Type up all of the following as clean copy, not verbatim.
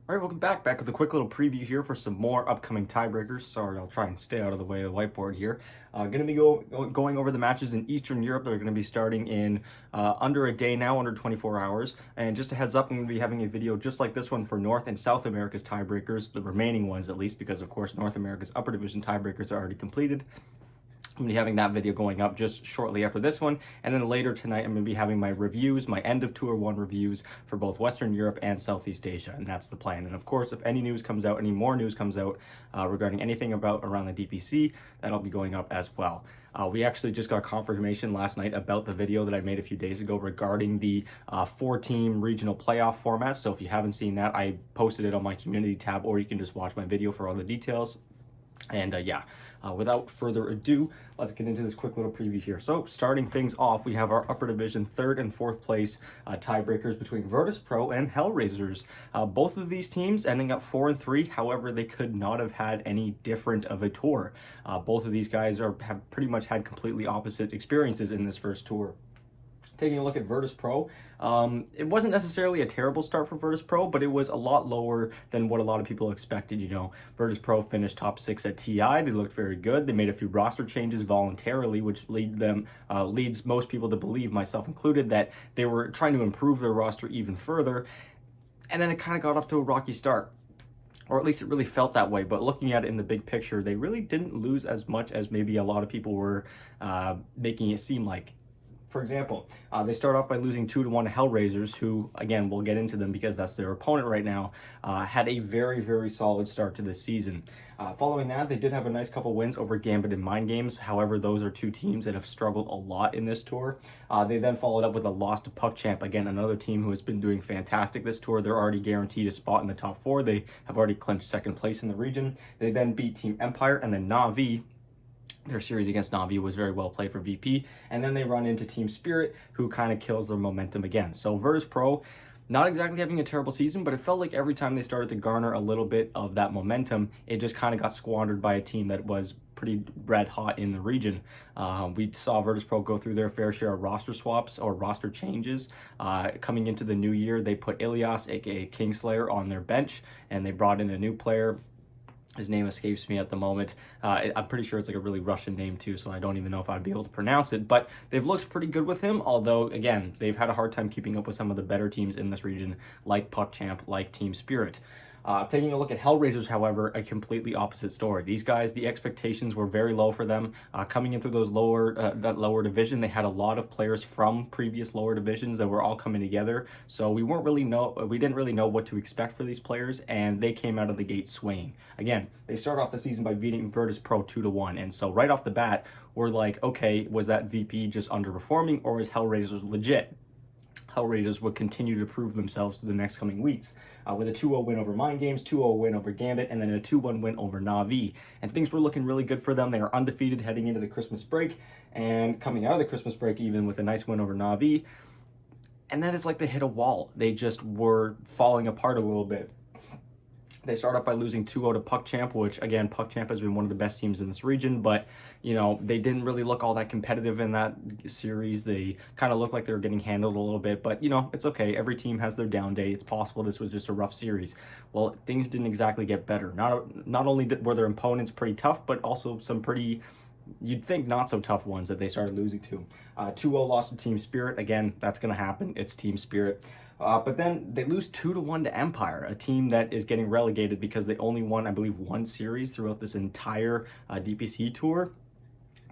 All right, welcome back with a quick little preview here for some more upcoming tiebreakers. Sorry, I'll try and stay out of the way of the whiteboard here. Going to be going over the matches in Eastern Europe that are going to be starting in under a day now, under 24 hours. And just a heads up, I'm going to be having a video just like this one for North and South America's tiebreakers, the remaining ones at least, because of course North America's upper division tiebreakers are already completed. I'm going to be having that video going up just shortly after this one. And then later tonight, I'm going to be having my reviews, my end of Tour 1 reviews for both Western Europe and Southeast Asia. And that's the plan. And of course, if any news comes out, any more news comes out regarding anything around the DPC, that'll be going up as well. We actually just got confirmation last night about the video that I made a few days ago regarding the 4-team regional playoff format. So if you haven't seen that, I posted it on my community tab, or you can just watch my video for all the details. And without further ado, let's get into this quick little preview here. So starting things off, we have our upper division 3rd and 4th place tiebreakers between Virtus.Pro and Hellraisers. Both of these teams ending up 4 and 3. However, they could not have had any different of a tour. Both of these guys have pretty much had completely opposite experiences in this first tour. Taking a look at Virtus.Pro, it wasn't necessarily a terrible start for Virtus.Pro, but it was a lot lower than what a lot of people expected. You know, Virtus.Pro finished top 6 at TI. They looked very good. They made a few roster changes voluntarily, which leads most people to believe, myself included, that they were trying to improve their roster even further. And then it kind of got off to a rocky start. Or at least it really felt that way. But looking at it in the big picture, they really didn't lose as much as maybe a lot of people were making it seem like. For example, they start off by losing 2-1 to Hellraisers, who, again, we'll get into them because that's their opponent right now, had a very, very solid start to this season. Following that, they did have a nice couple wins over Gambit and Mind Games. However, those are two teams that have struggled a lot in this tour. They then followed up with a loss to PuckChamp, again, another team who has been doing fantastic this tour. They're already guaranteed a spot in the top 4. They have already clinched 2nd place in the region. They then beat Team Empire and then Na'Vi. Their series against Na'Vi was very well played for VP. And then they run into Team Spirit, who kind of kills their momentum again. So Virtus.Pro, not exactly having a terrible season, but it felt like every time they started to garner a little bit of that momentum, it just kind of got squandered by a team that was pretty red hot in the region. We saw Virtus.Pro go through their fair share of roster swaps or roster changes. Coming into the new year, they put Ilias, aka Kingslayer, on their bench, and they brought in a new player. His name escapes me at the moment. I'm pretty sure it's like a really Russian name too, so I don't even know if I'd be able to pronounce it, but they've looked pretty good with him, although, again, they've had a hard time keeping up with some of the better teams in this region, like PuckChamp, like Team Spirit. Taking a look at Hellraisers, however, a completely opposite story. These guys, the expectations were very low for them. Coming in through those that lower division, they had a lot of players from previous lower divisions that were all coming together. So we didn't really know what to expect for these players, and they came out of the gate swinging. Again, they start off the season by beating Virtus.Pro 2-1, and so right off the bat, we're like, okay, was that VP just underperforming, or is Hellraisers legit? Hellraisers would continue to prove themselves through the next coming weeks with a 2-0 win over Mind Games, 2-0 win over Gambit, and then a 2-1 win over Na'Vi. And things were looking really good for them. They are undefeated heading into the Christmas break, and coming out of the Christmas break even with a nice win over Na'Vi. And then it's like they hit a wall. They just were falling apart a little bit. They start off by losing 2-0 to PuckChamp, which, again, PuckChamp has been one of the best teams in this region, but, you know, they didn't really look all that competitive in that series. They kind of looked like they were getting handled a little bit, but, you know, it's okay. Every team has their down day. It's possible this was just a rough series. Well, things didn't exactly get better. Not only were their opponents pretty tough, but also some pretty, you'd think, not so tough ones that they started losing to. 2-0 loss to Team Spirit. Again, that's going to happen. It's Team Spirit. But then they lose 2-1 to Empire, a team that is getting relegated because they only won, I believe, one series throughout this entire DPC tour.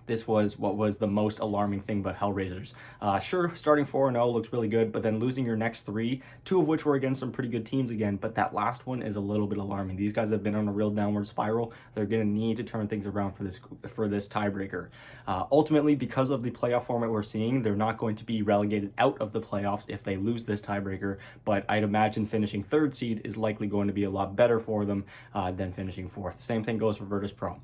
This was what was the most alarming thing about Hellraisers. Sure, starting 4-0 looks really good, but then losing your next 3, 2 of which were against some pretty good teams again, but that last one is a little bit alarming. These guys have been on a real downward spiral. They're going to need to turn things around for this tiebreaker. Ultimately, because of the playoff format we're seeing, they're not going to be relegated out of the playoffs if they lose this tiebreaker, but I'd imagine finishing 3rd seed is likely going to be a lot better for them than finishing 4th. Same thing goes for Virtus.Pro.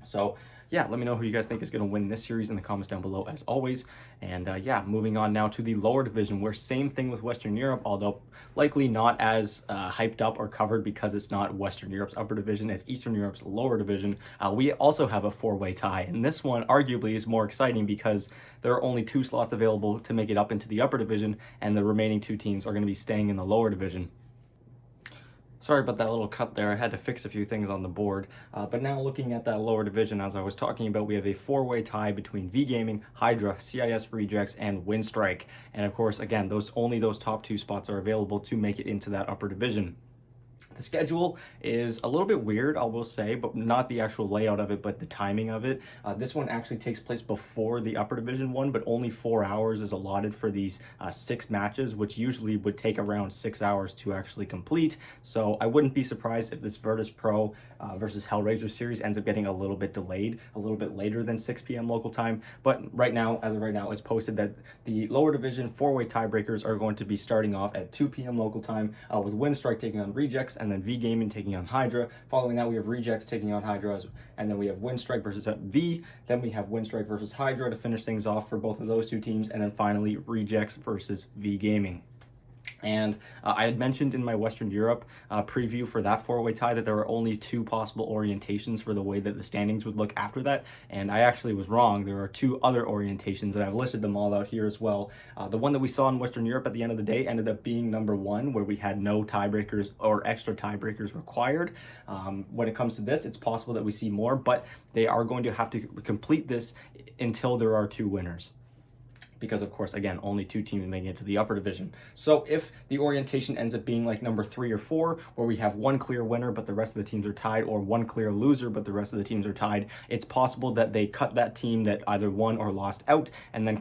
So, yeah, let me know who you guys think is going to win this series in the comments down below, as always. And yeah, moving on now to the lower division, where same thing with Western Europe, although likely not as hyped up or covered because it's not Western Europe's upper division, it's Eastern Europe's lower division. We also have a 4-way tie, and this one arguably is more exciting because there are only 2 slots available to make it up into the upper division, and the remaining 2 teams are going to be staying in the lower division. Sorry about that little cut there. I had to fix a few things on the board. But now looking at that lower division, as I was talking about, we have a four-way tie between V Gaming, Hydra, CIS Rejects, and Winstrike. And of course, again, only those top two spots are available to make it into that upper division. The schedule is a little bit weird, I will say, but not the actual layout of it, but the timing of it. This one actually takes place before the upper division one, but only 4 hours is allotted for these 6 matches, which usually would take around 6 hours to actually complete. So I wouldn't be surprised if this Virtus.Pro versus Hellraisers series ends up getting a little bit delayed, a little bit later than 6 p.m. local time. But right now, as of right now, it's posted that the lower division four-way tiebreakers are going to be starting off at 2 p.m. local time, with Winstrike taking on Rejects, and then V Gaming taking on Hydra. Following that, we have Rejects taking on Hydra, and then we have Winstrike versus V. Then we have Winstrike versus Hydra to finish things off for both of those two teams, and then finally Rejects versus V Gaming. And I had mentioned in my Western Europe preview for that four-way tie that there were only 2 possible orientations for the way that the standings would look after that, and I actually was wrong. There are 2 other orientations, and I've listed them all out here as well. The one that we saw in Western Europe at the end of the day ended up being number 1, where we had no tiebreakers or extra tiebreakers required. When it comes to this, it's possible that we see more, but they are going to have to complete this until there are 2 winners, because of course, again, only 2 teams making it to the upper division. So if the orientation ends up being like number 3 or 4, where we have 1 clear winner but the rest of the teams are tied, or 1 clear loser but the rest of the teams are tied, it's possible that they cut that team that either won or lost out, and then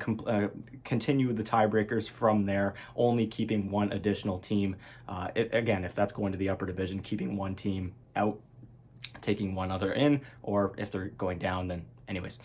continue the tiebreakers from there, only keeping 1 additional team. Again, if that's going to the upper division, keeping 1 team out, taking 1 other in, or if they're going down, then anyways,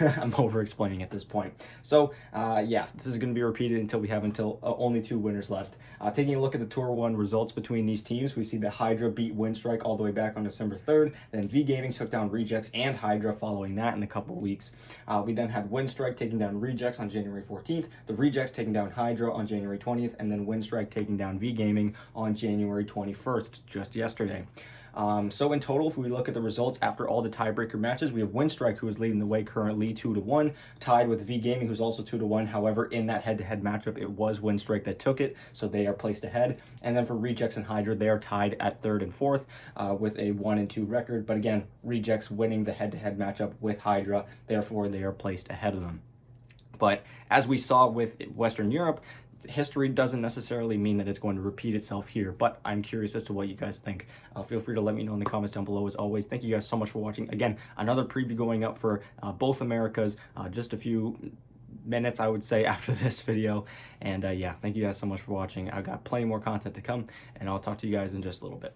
I'm over explaining at this point. So yeah, this is going to be repeated until we have only 2 winners left. Taking a look at the Tour 1 results between these teams, we see that Hydra beat Winstrike all the way back on December 3rd. Then V Gaming took down Rejects and Hydra following that in a couple weeks. We then had Winstrike taking down Rejects on January 14th, the Rejects taking down Hydra on January 20th, and then Winstrike taking down V Gaming on January 21st, just yesterday. So in total, if we look at the results after all the tiebreaker matches, we have Winstrike, who is leading the way currently 2-1, tied with V Gaming, who's also 2-1. However, in that head-to-head matchup, it was Winstrike that took it, so they are placed ahead. And then for Rejects and Hydra, they are tied at 3rd and 4th with a 1-2 record. But again, Rejects winning the head-to-head matchup with Hydra, therefore they are placed ahead of them. But as we saw with Western Europe, history doesn't necessarily mean that it's going to repeat itself here, but I'm curious as to what you guys think. Feel free to let me know in the comments down below as always. Thank you guys so much for watching. Again, another preview going up for both Americas, just a few minutes, I would say, after this video. And yeah, thank you guys so much for watching. I've got plenty more content to come, and I'll talk to you guys in just a little bit.